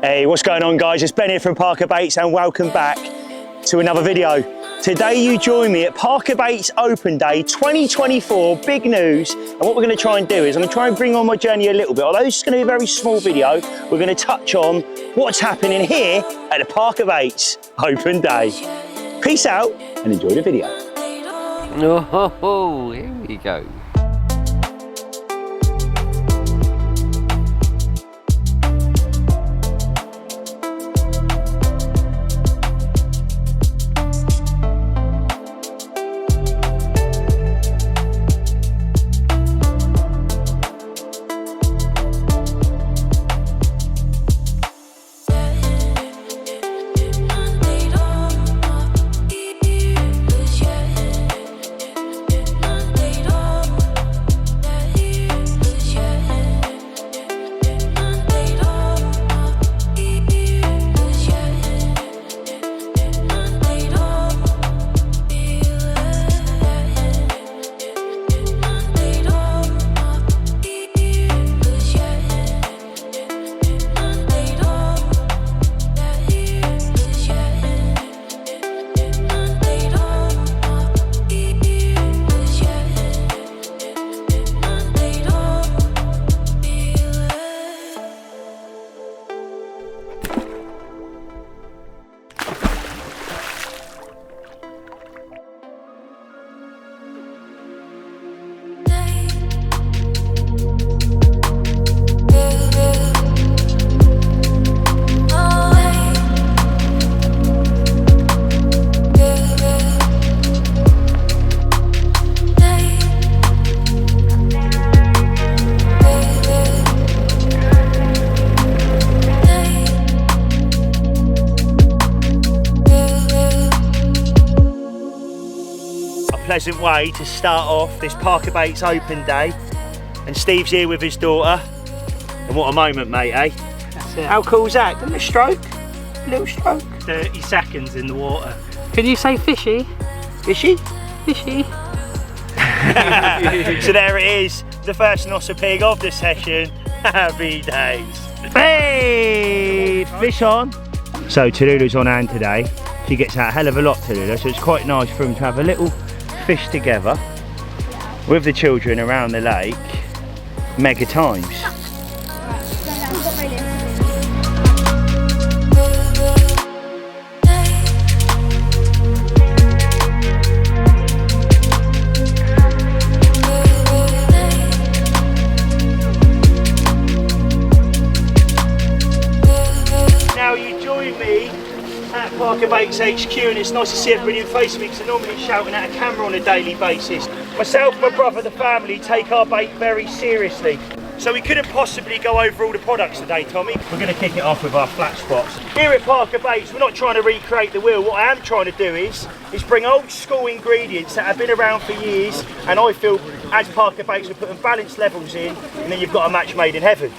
Hey, what's going on guys? It's Ben here from ParkerBaits and welcome back to another video. Today you join me at ParkerBaits Open Day 2024, big news. And what we're going to try and do is I'm going to try and bring on my journey a little bit. Although this is going to be a very small video, we're going to touch on what's happening here at the ParkerBaits Open Day. Peace out and enjoy the video. Oh, here we go. Pleasant way to start off this ParkerBaits Open Day, and Steve's here with his daughter, and what a moment, mate, eh? That's it. How cool is that? A little stroke, 30 seconds in the water. Can you say fishy? Fishy? Fishy. So there it is, the first Nossa pig of the session. Happy days. Hey, fish on. So Tallulah's on hand today. She gets out a hell of a lot, Tallulah, so it's quite nice for him to have a little fish together with the children around the lake mega times. Now you join me at ParkerBaits HQ, and it's nice to see everybody in face of me because I'm normally shouting at a camera on a daily basis. Myself, my brother, the family take our bait very seriously. So we couldn't possibly go over all the products today, Tommy. We're going to kick it off with our flat spots. Here at ParkerBaits, we're not trying to recreate the wheel. What I am trying to do is bring old school ingredients that have been around for years, and I feel as ParkerBaits we're putting balanced levels in, and then you've got a match made in heaven.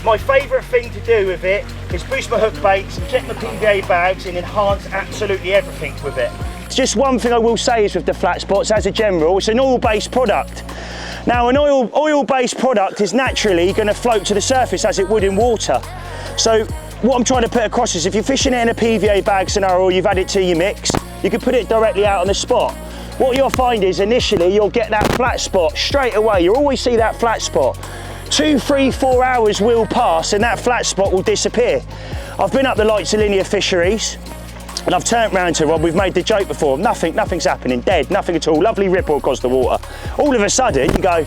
My favourite thing to do with it is boost my hook baits, get my PVA bags and enhance absolutely everything with it. Just one thing I will say is with the flat spots, as a general, it's an oil-based product. Now an oil-based product is naturally going to float to the surface as it would in water. So what I'm trying to put across is if you're fishing it in a PVA bag scenario or you've added to your mix, you can put it directly out on the spot. What you'll find is initially you'll get that flat spot straight away. You'll always see that flat spot. 2, 3, 4 hours will pass and that flat spot will disappear. I've been up the lights of linear fisheries and I've turned round to Rob, we've made the joke before, nothing's happening, dead, nothing at all, lovely ripple across the water. All of a sudden you go,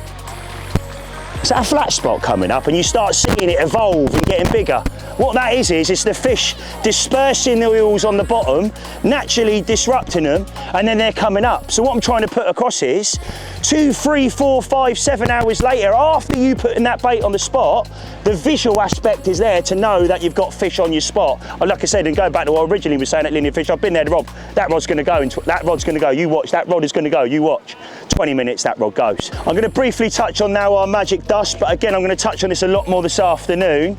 is that a flat spot coming up? And you start seeing it evolve and getting bigger. What that is it's the fish dispersing the oils on the bottom, naturally disrupting them, and then they're coming up. So what I'm trying to put across is 2, 3, 4, 5, 7 hours later, after you putting that bait on the spot, the visual aspect is there to know that you've got fish on your spot. And like I said, and going back to what I originally was saying at linear fish, I've been there, Rob, that rod's going to go, and that rod's going to go, you watch, that rod is going to go, you watch. 20 minutes that rod goes. I'm going to briefly touch on now our magic dust, but again I'm going to touch on this a lot more this afternoon.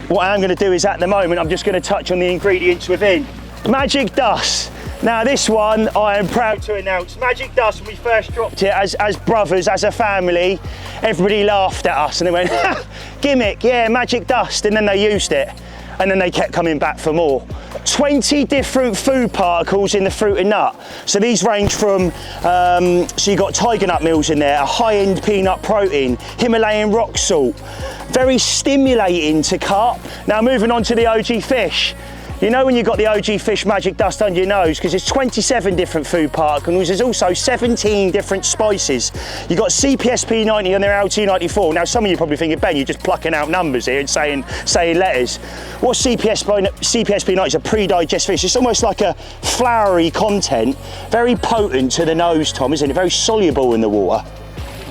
What I am going to do is at the moment I'm just going to touch on the ingredients within. Magic dust. Now this one I am proud to announce. Magic dust, when we first dropped it as brothers, as a family, everybody laughed at us and they went, gimmick, yeah, magic dust, and then they used it. and then they kept coming back for more. 20 different food particles in the fruit and nut. So these range from, so you've got tiger nut meals in there, a high-end peanut protein, Himalayan rock salt, very stimulating to carp. Now moving on to the OG fish. You know when you've got the OG fish magic dust under your nose, because there's 27 different food particles, there's also 17 different spices. You've got CPSP90 and their LT94. Now some of you probably thinking, Ben, you're just plucking out numbers here and saying letters. What CPSP90 is a pre-digest fish. It's almost like a floury content, very potent to the nose, Tom, isn't it? Very soluble in the water.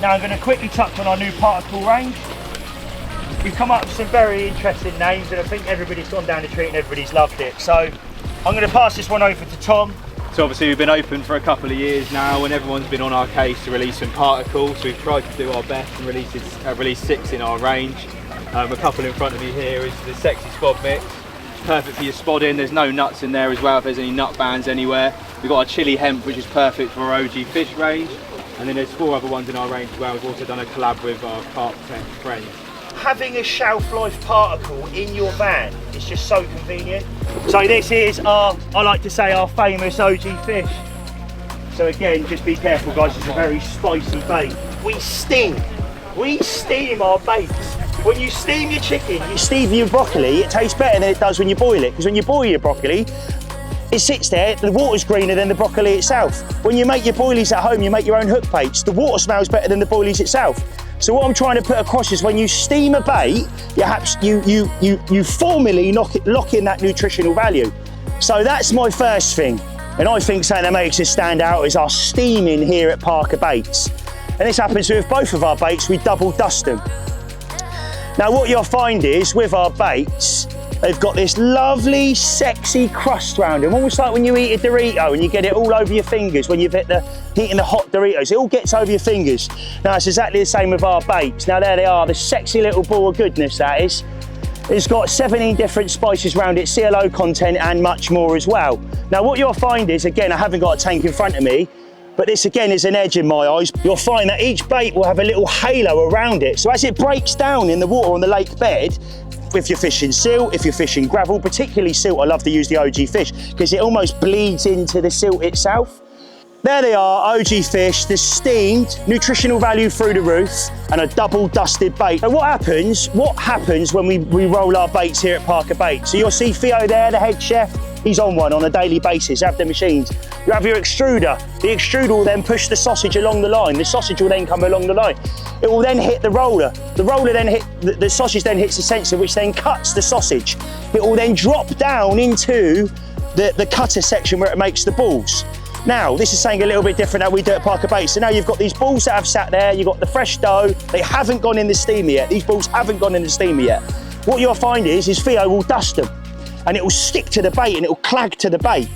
Now I'm going to quickly touch on our new particle range. We've come up with some very interesting names, and I think everybody's gone down the treat and everybody's loved it. So I'm going to pass this one over to Tom. So obviously we've been open for a couple of years now, and everyone's been on our case to release some particles. So we've tried to do our best and release 6 in our range. A couple in front of me here is the Sexy Spod Mix. Perfect for your spodding. There's no nuts in there as well if there's any nut bands anywhere. We've got our chili hemp, which is perfect for our OG fish range. And then there's 4 other ones in our range as well. We've also done a collab with our Carp friends. Having a shelf life particle in your van is just so convenient. So this is our, I like to say, our famous OG fish. So again, just be careful guys, it's a very spicy bait. We steam our baits. When you steam your chicken, you steam your broccoli, it tastes better than it does when you boil it. Because when you boil your broccoli, it sits there, the water's greener than the broccoli itself. When you make your boilies at home, you make your own hook baits, the water smells better than the boilies itself. So what I'm trying to put across is when you steam a bait, you formally lock in that nutritional value. So that's my first thing. And I think something that makes us stand out is our steaming here at Parker Baits. And this happens with both of our baits, we double dust them. Now what you'll find is with our baits, they've got this lovely, sexy crust around them, almost like when you eat a Dorito and you get it all over your fingers when you've eating the hot Doritos. It all gets over your fingers. Now it's exactly the same with our baits. Now there they are, the sexy little ball of goodness that is. It's got 17 different spices around it, CLO content and much more as well. Now what you'll find is, again, I haven't got a tank in front of me, but this again is an edge in my eyes. You'll find that each bait will have a little halo around it. So as it breaks down in the water on the lake bed, if you're fishing silt, if you're fishing gravel, particularly silt, I love to use the OG fish because it almost bleeds into the silt itself. There they are, OG fish, the steamed, nutritional value through the roof, and a double dusted bait. So what happens when we roll our baits here at Parker Baits? So you'll see Theo there, the head chef, he's on one on a daily basis, have the machines. You have your extruder. The extruder will then push the sausage along the line. The sausage will then come along the line. It will then hit the roller. The roller then the sausage then hits the sensor, which then cuts the sausage. It will then drop down into the cutter section where it makes the balls. Now, this is something a little bit different that we do at Parker Baits. So now you've got these balls that have sat there, you've got the fresh dough, they haven't gone in the steamer yet. These balls haven't gone in the steamer yet. What you'll find is Theo will dust them and it will stick to the bait and it will clag to the bait.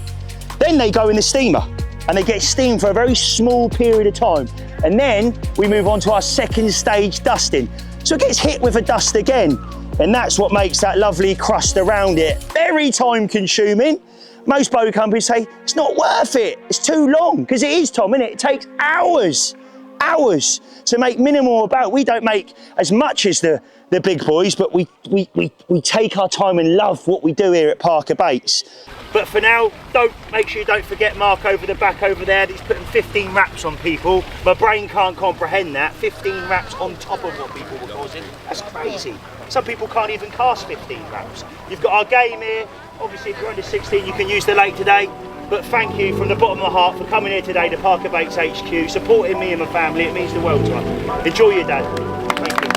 Then they go in the steamer and they get steamed for a very small period of time. And then we move on to our second stage dusting. So it gets hit with a dust again. And that's what makes that lovely crust around it. Very time consuming. Most boat companies say, it's not worth it, it's too long. Because it is, Tom, isn't it? It takes hours to make minimal about. We don't make as much as the big boys, but we take our time and love what we do here at Parker Baits. But for now, make sure you don't forget Mark over the back over there. He's putting 15 wraps on people. My brain can't comprehend that. 15 wraps on top of what people were causing. That's crazy. Some people can't even cast 15 wraps. You've got our game here. Obviously, if you're under 16, you can use the lake today. But thank you from the bottom of my heart for coming here today to Parker Baits HQ, supporting me and my family. It means the world to us. Enjoy your day. Thank you.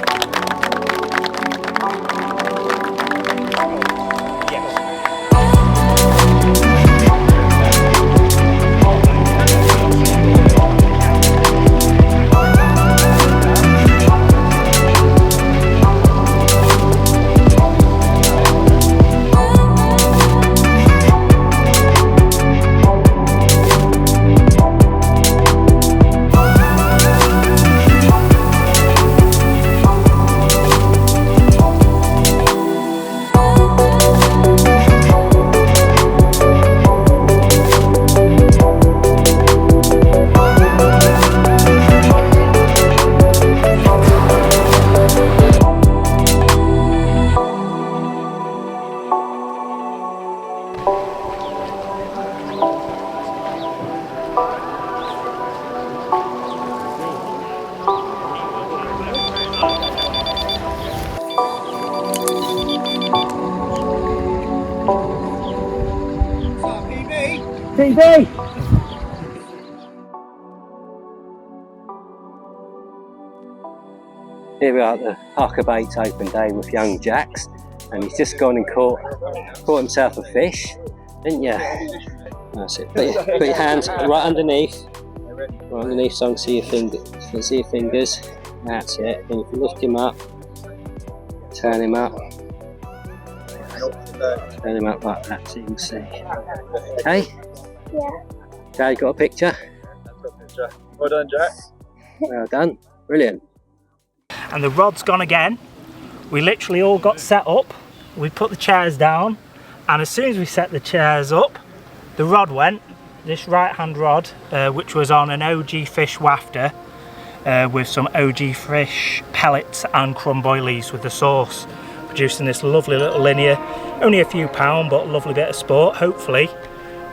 TV! Here we are at the ParkerBaits Open Day with young Jax, and he's just gone and caught himself a fish, didn't you? That's it. Put your hands right underneath, so I can see your fingers. That's it. And if you lift him up, turn him up like that so you can see. Hey? Yeah. Dad, got a picture? Well done, Jack. Well done. Brilliant. And the rod's gone again. We literally all got set up. We put the chairs down, and as soon as we set the chairs up, the rod went. This right-hand rod, which was on an OG fish wafter with some OG fish pellets and crumb boilies with the sauce, producing this lovely little linear. Only a few pound, but a lovely bit of sport. Hopefully,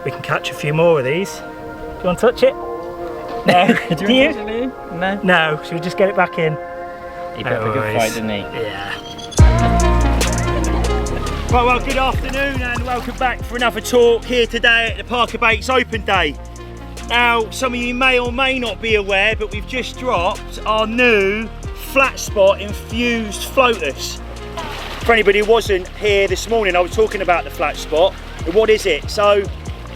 we can catch a few more of these. Do you want to touch it? No. Do you? No. No. Should we just get it back in? He put up a good fight, didn't he? Yeah. Well, good afternoon and welcome back for another talk here today at the ParkerBaits Open Day. Now, some of you may or may not be aware, but we've just dropped our new flat spot infused floaters. For anybody who wasn't here this morning, I was talking about the flat spot. But what is it? So,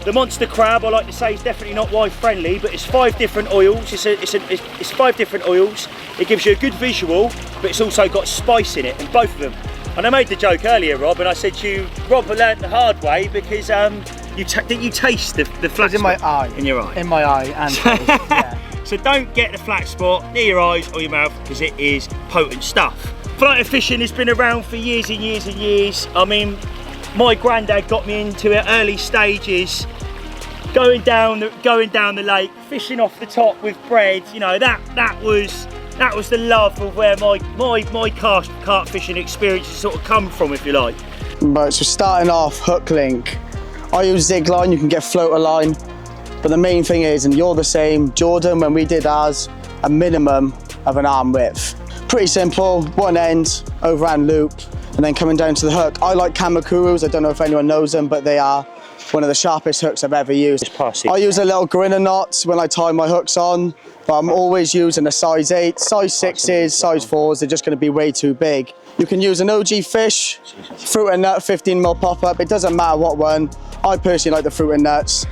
the monster crab, I like to say, is definitely not wife friendly, but it's 5 different oils. It's 5 different oils. It gives you a good visual, but it's also got spice in it, in both of them. And I made the joke earlier, Rob, and I said to you, Rob, I learned the hard way because didn't you taste the flat spot? In my eye. In your eye. In my eye and yeah. So don't get the flat spot near your eyes or your mouth because it is potent stuff. Floater fishing has been around for years and years and years. I mean, my granddad got me into it early stages, going down the lake, fishing off the top with bread. You know, that was the love of where my carp fishing experience has sort of come from, if you like. But so starting off, hook link. I use zig line, you can get floater line. But the main thing is, and you're the same, Jordan, when we did ours, a minimum of an arm width. Pretty simple, one end, overhand loop, and then coming down to the hook. I like Kamakurus, I don't know if anyone knows them, but they are one of the sharpest hooks I've ever used. I use a little gorilla knot when I tie my hooks on, but I'm always using a size 8. Size 6s, size 4s, they're just going to be way too big. You can use an OG fish, fruit and nut, 15mm pop-up, it doesn't matter what one. I personally like the fruit and nuts,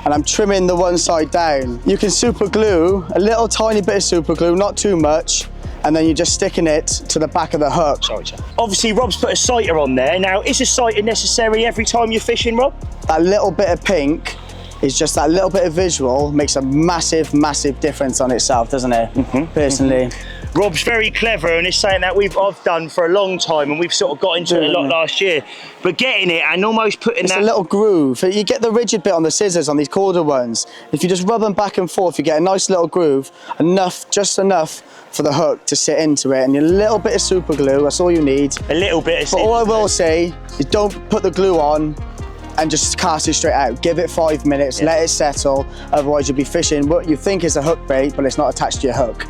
and I'm trimming the one side down. You can super glue, a little tiny bit of super glue, not too much, and then you're just sticking it to the back of the hook. Sorry, sir. Obviously, Rob's put a sighter on there. Now, is a sighter necessary every time you're fishing, Rob? That little bit of pink is just that little bit of visual makes a massive, massive difference on itself, doesn't it? Personally. Rob's very clever, and it's something that I've done for a long time, and we've sort of got into it a lot last year. But getting it and almost putting it's a little groove. You get the rigid bit on the scissors on these quarter ones. If you just rub them back and forth, you get a nice little groove, just enough for the hook to sit into it, and a little bit of super glue, that's all you need. A little bit of But all I will say is don't put the glue on and just cast it straight out. Give it 5 minutes, let it settle, otherwise you'll be fishing what you think is a hook bait, but it's not attached to your hook.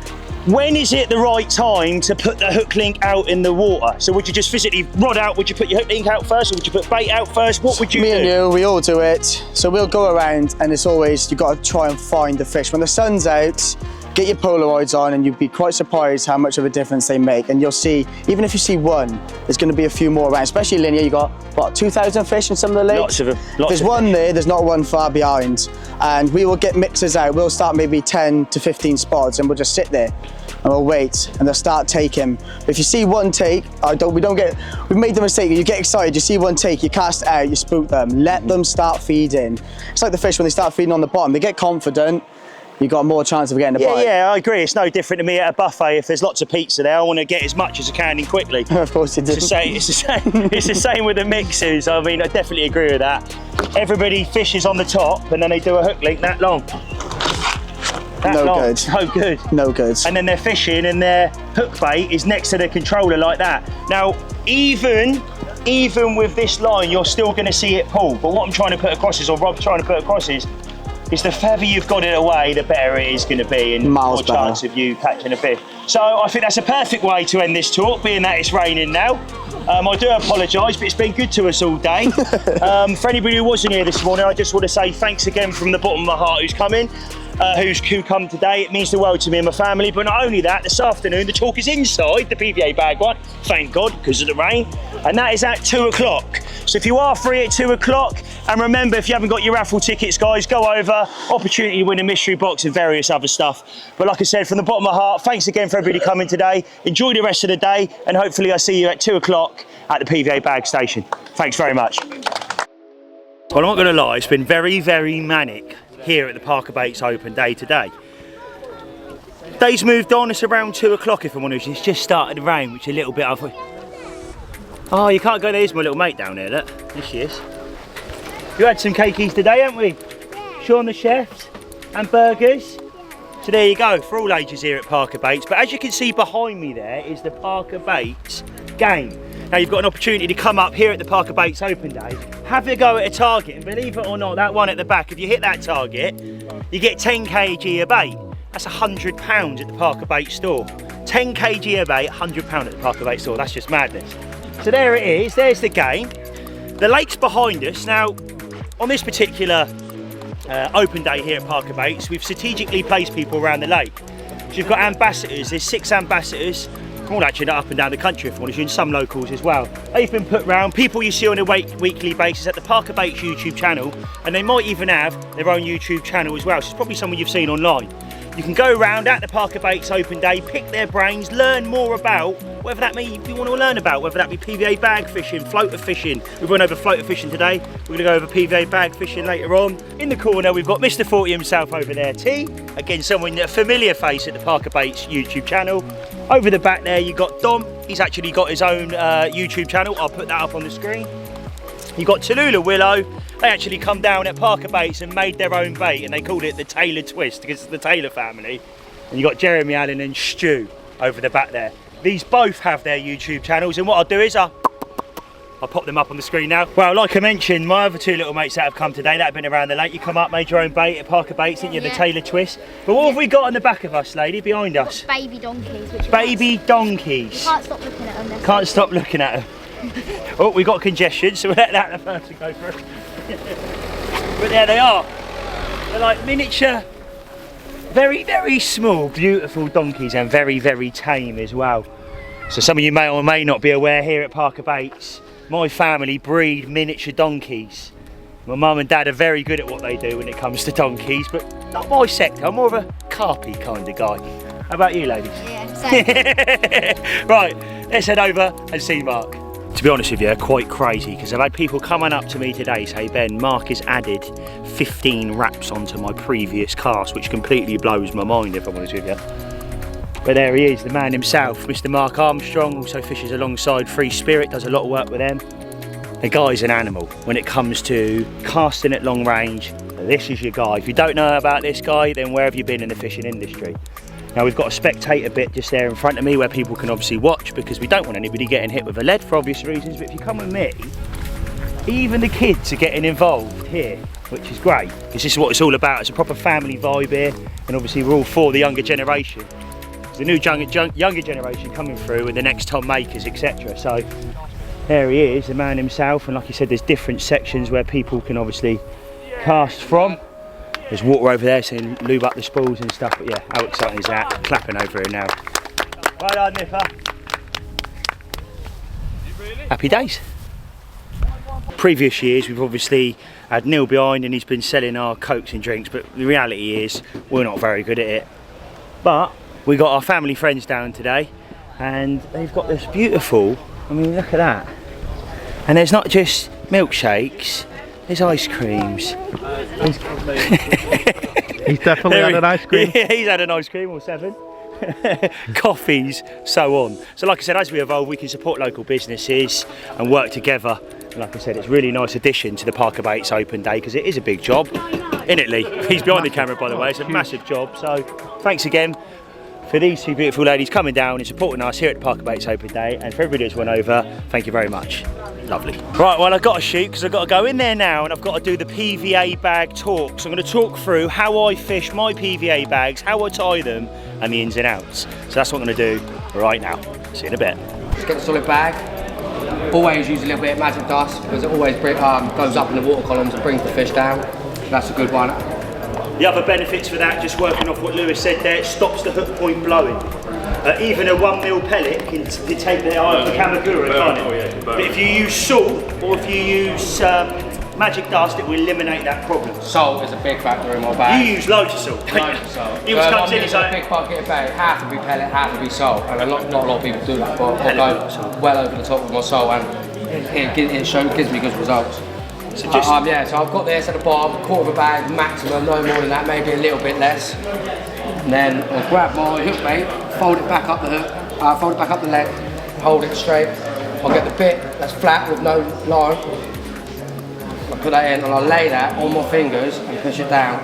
When is it the right time to put the hook link out in the water? So would you just physically rod out, would you put your hook link out first, or would you put bait out first? What would you do? Me and you, we all do it. So we'll go around, and it's always, you've got to try and find the fish. When the sun's out, get your Polaroids on, and you'd be quite surprised how much of a difference they make. And you'll see, even if you see one, there's going to be a few more around, especially linear. You got, what, 2,000 fish in some of the lakes? Lots of them. There's one there, there's not one far behind. And we will get mixers out. We'll start maybe 10 to 15 spots, and we'll just sit there. And we'll wait, and they'll start taking. But if you see one take, we've made the mistake, you get excited, you see one take, you cast it out, you spook them, let them start feeding. It's like the fish when they start feeding on the bottom, they get confident, you got more chance of getting a bite. Yeah, I agree. It's no different to me at a buffet. If there's lots of pizza there, I want to get as much as I can in quickly. Of course you do. It's the same with the mixers. I mean, I definitely agree with that. Everybody fishes on the top, and then they do a hook link that long. No good. No good. And then they're fishing, and their hook bait is next to the controller like that. Now, even with this line, you're still going to see it pull. But what I'm trying to put across is, or Rob's trying to put across is, is the further you've got it away, the better it is going to be, and Miles more chance of you catching a fish. So I think that's a perfect way to end this talk, being that it's raining now. I do apologise, but it's been good to us all day. For anybody who wasn't here this morning, I just want to say thanks again from the bottom of my heart who's coming. Who come today. It means the world to me and my family, but not only that, this afternoon the talk is inside the PVA bag one, thank God, because of the rain, and that is at 2 o'clock. So if you are free at 2 o'clock, and remember, if you haven't got your raffle tickets, guys, go over, opportunity to win a mystery box and various other stuff. But like I said, from the bottom of my heart, thanks again for everybody coming today. Enjoy the rest of the day, and hopefully I'll see you at 2 o'clock at the PVA bag station. Thanks very much. Well, I'm not gonna lie, it's been very, very manic here at the ParkerBaits Open day today. Day's moved on, it's around 2 o'clock if I'm honest. It's just started to rain, which is a little bit of... Oh, you can't go there, there's my little mate down there, look. There she is. You had some cakeys today, haven't we? Sean the chefs and burgers. So there you go, for all ages here at ParkerBaits. But as you can see behind me there is the ParkerBaits game. Now you've got an opportunity to come up here at the ParkerBaits Open Day, have a go at a target, and believe it or not, that one at the back, if you hit that target, you get 10 kg of bait. That's £100 at the ParkerBaits store. 10 kg of bait, £100 at the ParkerBaits store. That's just madness. So there it is, there's the game. The lake's behind us. Now, on this particular open day here at ParkerBaits, we've strategically placed people around the lake. So you've got ambassadors, there's 6 ambassadors, all actually up and down the country if I'm honest, and some locals as well. They've been put round, people you see on a weekly basis at the ParkerBaits YouTube channel, and they might even have their own YouTube channel as well, so it's probably someone you've seen online. You can go around at the ParkerBaits Open Day, pick their brains, learn more about whatever that may you want to learn about, whether that be PVA bag fishing, floater fishing. We've run over floater fishing today. We're going to go over PVA bag fishing later on. In the corner, we've got Mr. 40 himself over there, T. Again, someone, a familiar face at the ParkerBaits YouTube channel. Over the back there, you've got Dom. He's actually got his own YouTube channel. I'll put that up on the screen. You've got Tallulah Willow. They actually come down at ParkerBaits and made their own bait, and they called it the Taylor Twist because it's the Taylor family. And you've got Jeremy Allen and Stu over the back there. These both have their YouTube channels, and what I'll do is I'll pop them up on the screen now. Well, like I mentioned, my other 2 little mates that have come today, that have been around the lake, you come up, made your own bait at ParkerBaits, didn't you? The Taylor Twist. But what have we got on the back of us, lady, behind us? Baby donkeys. Which Baby donkeys. You can't stop looking at them. Can't stop looking at them. Oh, we got congestion, so we'll let that person go through. But there they are. They're like miniature, very, very small, beautiful donkeys, and very, very tame as well. So some of you may or may not be aware, here at ParkerBaits, my family breed miniature donkeys. My mum and dad are very good at what they do when it comes to donkeys, but not my sector. I'm more of a carpy kind of guy. How about you, ladies? Yeah, same. Right, let's head over and see Mark. To be honest with you, quite crazy, because I've had people coming up to me today say, Ben, Mark has added 15 wraps onto my previous cast, which completely blows my mind, if I'm honest with you. But there he is, the man himself, Mr. Mark Armstrong, also fishes alongside Free Spirit, does a lot of work with them. The guy's an animal when it comes to casting at long range. This is your guy. If you don't know about this guy, then where have you been in the fishing industry? Now we've got a spectator bit just there in front of me where people can obviously watch, because we don't want anybody getting hit with a lead for obvious reasons. But if you come with me, even the kids are getting involved here, which is great, because this is what it's all about. It's a proper family vibe here, and obviously we're all for the younger generation. The new younger generation coming through, and the next Tom Makers, etc. So there he is, the man himself, and like I said, there's different sections where people can obviously cast from. There's water over there saying lube up the spools and stuff, but yeah, how exciting is that? Clapping over here now. Well done, Nipper. Happy days. Previous years we've obviously had Neil behind and he's been selling our cokes and drinks, but the reality is we're not very good at it. But we got our family friends down today, and they've got this beautiful, I mean look at that. And there's not just milkshakes, there's ice creams. He's definitely had an ice cream. Yeah, he's had an ice cream or 7. Coffees, so on. So like I said, as we evolve, we can support local businesses and work together. And like I said, it's a really nice addition to the ParkerBaits Open Day, because it is a big job, isn't it, Lee? He's behind the camera, by the way. It's a massive job. So thanks again for these two beautiful ladies coming down and supporting us here at the ParkerBaits Open Day, and for everybody that's went over, thank you very much. Lovely. Right, well, I've got to shoot because I've got to go in there now and I've got to do the PVA bag talk. So I'm going to talk through how I fish my PVA bags, how I tie them, and the ins and outs. So that's what I'm going to do right now. See you in a bit. Just get a solid bag. Always use a little bit of magic dust because it always goes up in the water columns and brings the fish down. That's a good one. The other benefits for that, just working off what Lewis said there, it stops the hook point blowing. Even a 1mm pellet can take the eye off the Kamakura, can't it? But if you use salt or if you use magic dust, it will eliminate that problem. Salt is a big factor in my bag. You use loads of salt. Loads of salt. He was comes in, he's like, a big bucket of bait, half to be pellet, half to be salt. And not a lot of people do that, but I go well over the top with my salt and it gives me good results. So just, yeah, so I've got this at the bottom, quarter of a bag maximum, no more than that, maybe a little bit less. And then I'll grab my hook bait, fold it back up the hook, fold it back up the leg, hold it straight. I'll get the bit that's flat with no line. I'll put that in and I'll lay that on my fingers and push it down.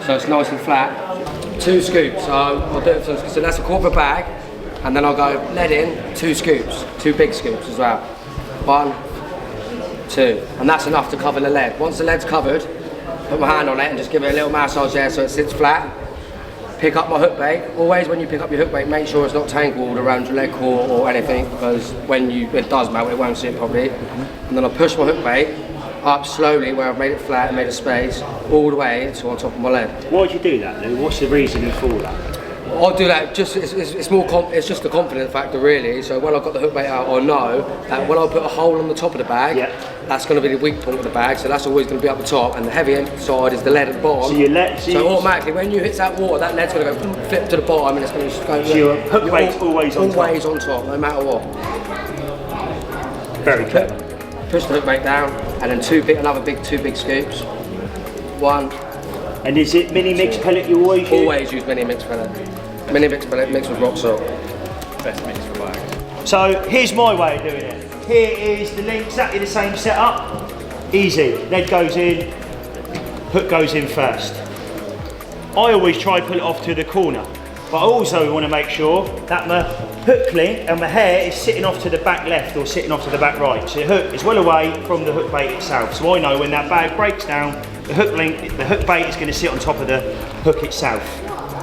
So it's nice and flat. 2 scoops, so I'll do it, so that's a quarter of a bag. And then I'll go lead in, 2 scoops, 2 big scoops as well. 1, 2, and that's enough to cover the lead. Once the lead's covered, put my hand on it and just give it a little massage there so it sits flat. Pick up my hook bait. Always when you pick up your hook bait, make sure it's not tangled around your leg core or anything, because when it does melt, it won't sit properly. And then I'll push my hook bait up slowly where I've made it flat and made a space, all the way to on top of my lead. why do you do that, Lou? What's the reasoning for that? I'll do that, just it's just a confidence factor really. So when I've got the hook bait out, I know that when I put a hole on the top of the bag, that's going to be the weak point of the bag, so that's always going to be up the top, and the heavy side is the lead at the bottom. So automatically when you hit that water, that lead's going to go flip to the bottom and it's going to go. So your hook bait's always on top? Always on top, no matter what. Very clever. Push the hook bait down, and then 2 big scoops. 1. And is it mini mix pellet you always use? Always use mini mix pellet. Mini mix pellet mixed with rock salt. Best mix for bags. So here's my way of doing it. Here is the link, exactly the same setup. Easy. Lead goes in, hook goes in first. I always try and pull it off to the corner, but I also want to make sure that my hook link and my hair is sitting off to the back left or sitting off to the back right. So the hook is well away from the hook bait itself. So I know when that bag breaks down, the hook bait is going to sit on top of the hook itself.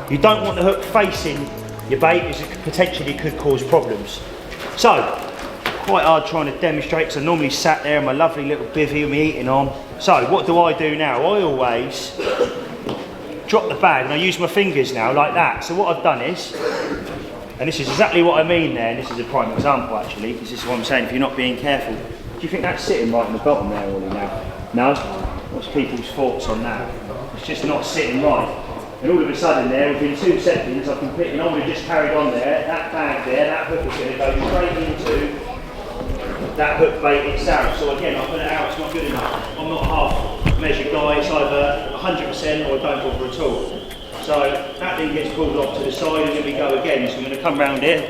You don't want the hook facing your bait, as it potentially could cause problems. So, quite hard trying to demonstrate because I normally sat there in my lovely little bivvy with me eating on. So what do I do now? I always drop the bag and I use my fingers now like that. So what I've done is, and this is exactly what I mean there, and this is a prime example actually, because this is what I'm saying if you're not being careful. Do you think that's sitting right in the bottom there, Ollie, now? No? What's people's thoughts on that? It's just not sitting right. And all of a sudden there, within 2 seconds, I completely, I would have just carried on there, that bag there, that hook is going to go straight into that hook bait itself. So again, I put it out, it's not good enough. I'm not a half measured guy, it's either 100% or I don't bother at all. So that then gets pulled off to the side and then we go again. So I'm going to come round here.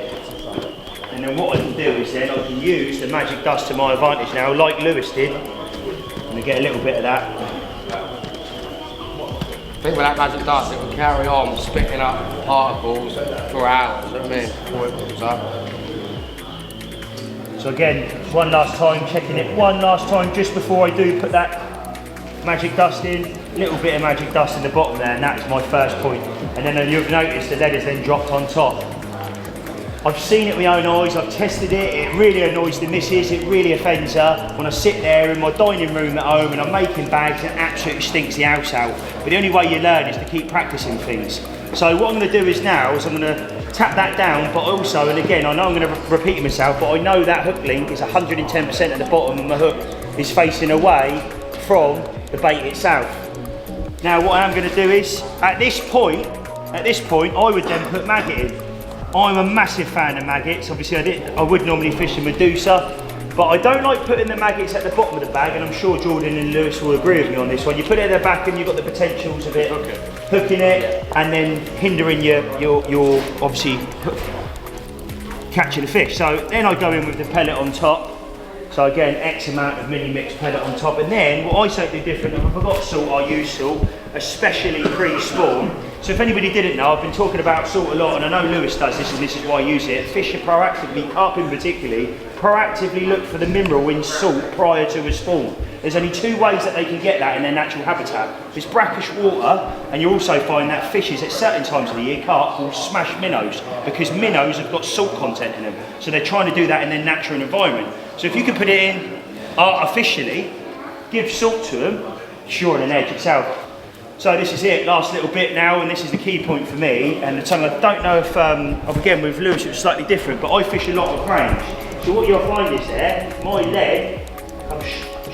And then what I can do is then I can use the magic dust to my advantage now, like Lewis did. And get a little bit of that. I think with that magic dust, it will carry on spitting up particles for hours, you know what I mean, before it comes up. So again, one last time, checking it one last time just before I do put that magic dust in. A little bit of magic dust in the bottom there, and that's my first point. And then you've noticed the lead is then dropped on top. I've seen it with my own eyes, I've tested it, it really annoys the missus, it really offends her when I sit there in my dining room at home and I'm making bags and it absolutely stinks the house out. But the only way you learn is to keep practicing things. So what I'm going to do is now is I'm going to tap that down, but also, and again I know I'm going to repeat myself, but I know that hook link is 110% at the bottom and my hook is facing away from the bait itself. Now what I am going to do is, at this point I would then put maggot in. I'm a massive fan of maggots. Obviously I would normally fish a Medusa, but I don't like putting the maggots at the bottom of the bag, and I'm sure Jordan and Lewis will agree with me on this one. You put it at the back and you've got the potentials of it hooking it and then hindering your obviously catching the fish. So then I go in with the pellet on top. So again, X amount of mini mix pellet on top, and then what I say do different, if I've got salt, I use salt, especially pre-spawn. So if anybody didn't know, I've been talking about salt a lot, and I know Lewis does this, and this is why I use it. Fish are proactively, carp in particularly, proactively look for the mineral in salt prior to a spawn. There's only two ways that they can get that in their natural habitat. It's brackish water, and you also find that fishes at certain times of the year, carp, will smash minnows, because minnows have got salt content in them. So they're trying to do that in their natural environment. So if you can put it in artificially, give salt to them, you're on an edge itself. So this is it, last little bit now, and this is the key point for me. And the tongue, I don't know if, again with Lewis it was slightly different, but I fish a lot of range. So what you'll find is there, my leg comes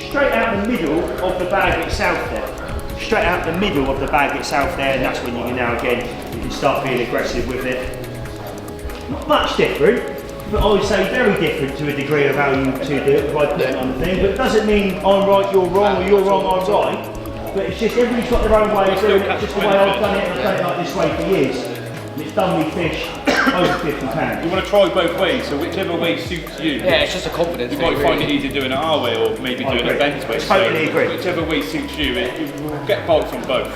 straight out the middle of the bag itself there. Straight out the middle of the bag itself there, and that's when you can now again, you can start being aggressive with it. Not much different, but I would say very different to a degree of how you two do it, if I put it on the thing. But it doesn't mean I'm right, you're wrong, or you're wrong, I'm right. But it's just everybody's got their own way of doing it, just the way I've done it. I've done it like this way for years. And it's done me fish over 50 pounds. You want to try both ways, so whichever way suits you. Yeah, it's just a confidence You thing. might find it easier doing it our way, or maybe doing it Ben's way. Totally agree. Whichever way suits you, you will get bites on both.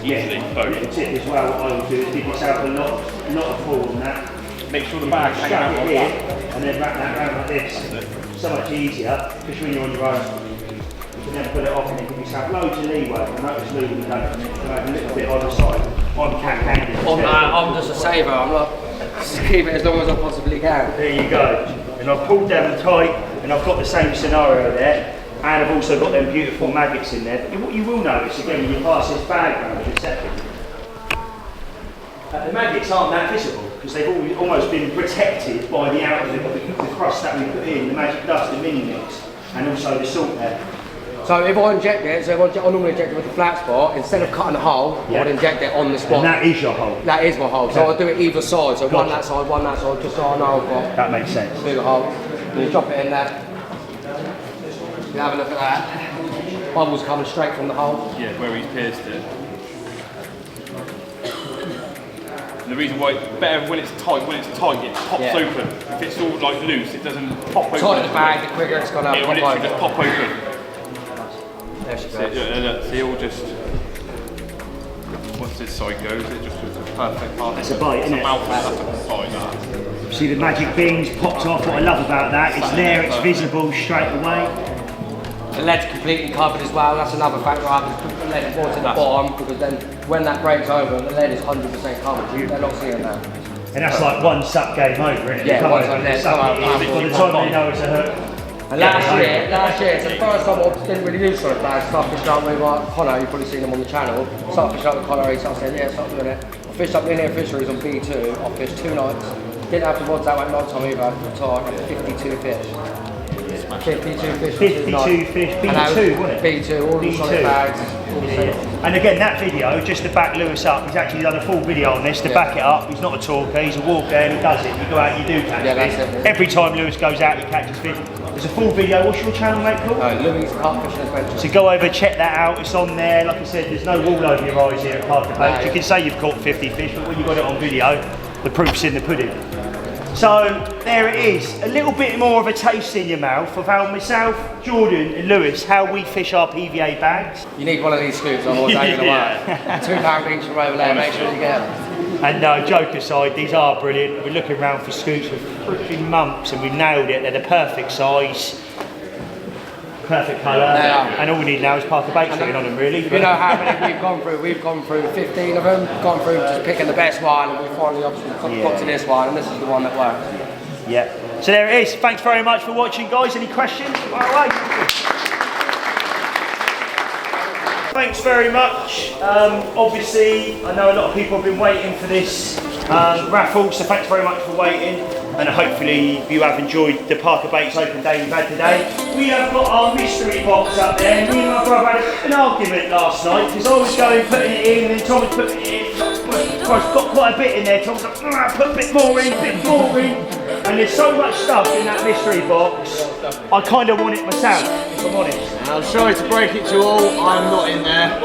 Easily, both. The tip as well, what I would do is give yourself a lot of pull on that. Make sure the bag's hanging out Strap like it that. here, and then wrap that around like this. So much easier, because when you're on your own, you can then pull it off and then give yourself loads of leeway. I notice Lou, you don't have a little bit either side. I'm cat-handed. I'm just a saver. I'm not. Just keep it as long as I possibly can. There you go. And I've pulled down tight, and I've got the same scenario there, and I've also got them beautiful maggots in there. But what you will notice again when you pass this bag around in a second, the maggots aren't that visible because they've almost been protected by the outer of the crust that we put in, the magic dust, the mini mix, and also the salt there. So if I inject it, I normally inject it with a flat spot, instead of cutting a hole, I would inject it on the spot. And that is your hole? That is my hole. So I'll do it either side, so one that side, just so I know I've got. That makes sense. Bigger hole. And you drop it in there. You have a look at that. Bubbles coming straight from the hole. Yeah, where he's pierced it. And the reason why it's better when it's tight, it pops open. If it's all like loose, it doesn't pop open. Tighten the bag, the quicker it's gonna It will literally just pop open. There she goes. See, it all just, once this side goes, it just was a perfect part. It's a bite, isn't it? That's a bite, that. See the magic beans popped off. What I love about that, it's there, it's visible straight away. The lead's completely covered as well. That's another factor. I have to put the lead more to the bottom, because then when that breaks over, the lead is 100% covered. They're not seeing that. And that's like one suck game over, isn't it? Yeah, Come once over, I'm there, suck come it out, in. By the time they know it's a hook. And last year, it's the first time I didn't really use sort of bags. Started fishing out with Connor, you've probably seen him on the channel. Started fishing out with Connor, he started saying, yeah, start doing it. I fished up linear fisheries on B2, I fished 2 nights. Didn't have the rods out at night time either, I had the tide, I had 52 fish. 52 fish. 52 fish, B2, wasn't it? B2, all the solid bags. And again, that video, just to back Lewis up, he's actually done a full video on this to back it up. He's not a talker, he's a walker and he does it. You go out, you do catch fish. Every time Lewis goes out, he catches fish. There's a full video. What's your channel, mate, called? Louis Carp Fishing Adventures. So go over, check that out. It's on there. Like I said, there's no wool over your eyes here at ParkerBaits. You can say you've caught 50 fish, but when you've got it on video, the proof's in the pudding. So there it is, a little bit more of a taste in your mouth of how myself, Jordan and Lewis, how we fish our PVA bags. You need one of these scoops, otherwise they ain't gonna work. £2 each from over there, make sure you get them. And no, joke aside, these are brilliant. We're looking around for scoops for freaking months and we nailed it. They're the perfect size, perfect colour, and all we need now is ParkerBaits written on them, really. You know how many we've gone through? We've gone through 15 of them, gone through just picking the best one, and we finally got to this one, and this is the one that works. Yeah. So there it is. Thanks very much for watching, guys. Any questions? All right. Thanks very much. Obviously, I know a lot of people have been waiting for this raffle, so thanks very much for waiting. And hopefully you have enjoyed the ParkerBaits Open day we've had today. We have got our mystery box up there. Me and my brother had an argument last night because I was going putting it in and then Tom was putting it in. I've got quite a bit in there. Tom was like, put a bit more in, And there's so much stuff in that mystery box, I kind of want it myself, if I'm honest. I'm sorry to break it to all, I'm not in there.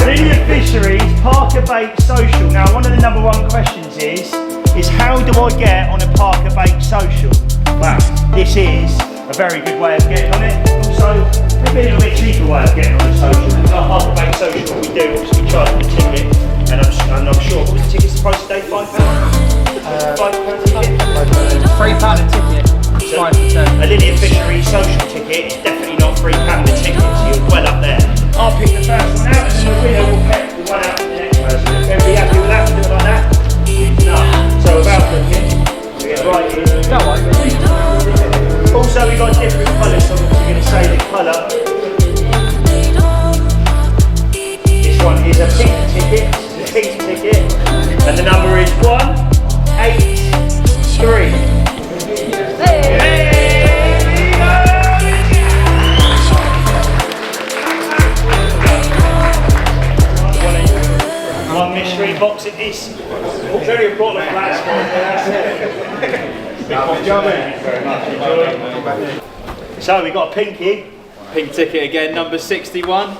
Linear Fisheries, ParkerBaits Social. Now, one of the #1 questions is how do I get on a ParkerBaits Social? Wow, this is a very good way of getting on it. Also, maybe a little bit cheaper way of getting on a social. Because our ParkerBaits social, what we do, obviously we charge the ticket, and I'm sure, what was the ticket's price today? £5? £5 ticket? £3 a ticket. So a linear fishery social ticket is definitely not £3 a ticket, so you're well up there. I'll pick the first one out, and then the winner will pick the one out to the next person. Everybody happy with that? Do it like that? No. So without looking, we get right in. Also, we've got different colours, so I'm going to say the colour. This one is a pink ticket, it's a pink ticket, and the number is 183. One mystery box it is. Very important last one. Very much. Enjoy. So we got a pinky. Pink ticket again, number 61.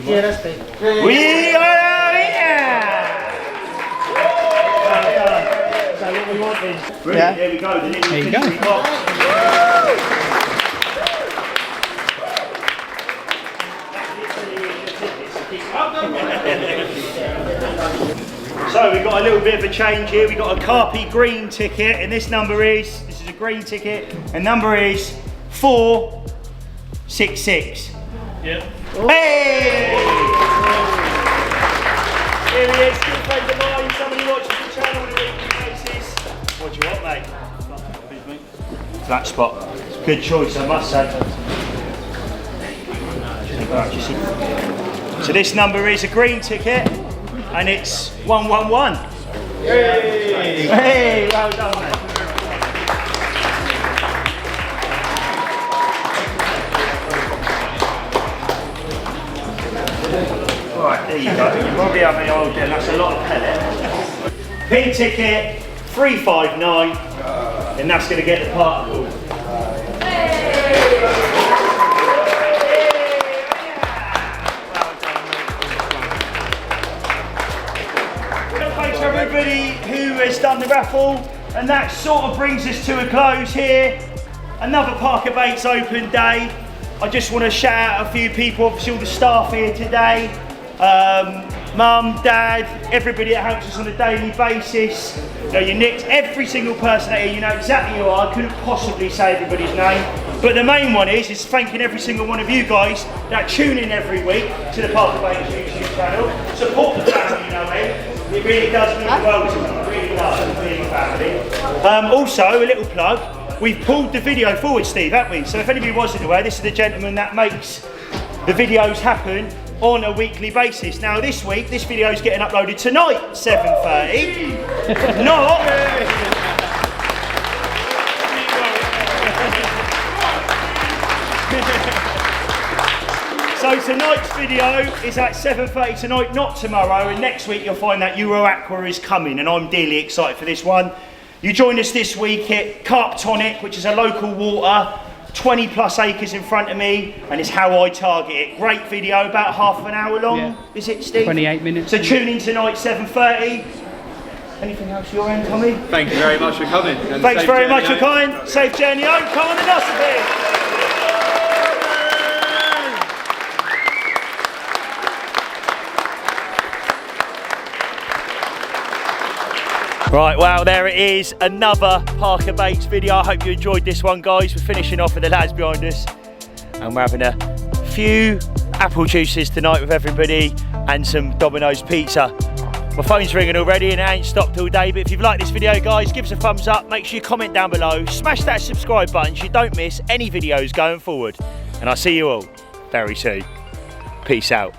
Yeah, that's big. We are here! So what we want is, brilliant, there we go, the little mystery box. So we've got a little bit of a change here. We've got a Carp green ticket, and this is a green ticket, and number is 466. Yeah. Hey! Here he is, good friend of mine, somebody watches the channel on a weekly basis. What do you want, mate? Flat spot. Good choice, I must say. So this number is a green ticket, and it's 111. Hey! Hey, well done, mate. Right, there you go. You probably have an old den, that's a lot of pellet. Pink ticket, 359, and that's going to get the particle. Thanks to everybody who has done the raffle, and that sort of brings us to a close here. Another ParkerBaits Open day. I just want to shout out a few people, obviously all the staff here today. Mum, Dad, everybody that helps us on a daily basis. You know, your Nicks, every single person out here, you know exactly who you are. I couldn't possibly say everybody's name. But the main one is thanking every single one of you guys that tune in every week to the ParkerBaits YouTube channel. Support the channel, you know, mate. It really does mean the world to me. It really does, being family. Also, a little plug. We've pulled the video forward, Steve, haven't we? So if anybody wasn't aware, this is the gentleman that makes the videos happen on a weekly basis. Now this week, this video is getting uploaded tonight, 7:30. Not... So tonight's video is at 7:30 tonight, not tomorrow, and next week you'll find that Euro Aqua is coming, and I'm dearly excited for this one. You join us this week at Carp Tonic, which is a local water, 20 plus acres in front of me, and it's how I target it. Great video, about half an hour long, yeah. Is it, Steve? 28 minutes. So tune in tonight, 7:30. Anything else your end, Tommy? Thank you very much for coming. Thanks very much for coming. Safe journey home. Come on the Nussabee. Right, well, there it is, another ParkerBaits video. I hope you enjoyed this one, guys. We're finishing off with the lads behind us, and we're having a few apple juices tonight with everybody and some Domino's pizza. My phone's ringing already and it ain't stopped all day, but if you've liked this video, guys, give us a thumbs up, make sure you comment down below, smash that subscribe button so you don't miss any videos going forward. And I'll see you all very soon. Peace out.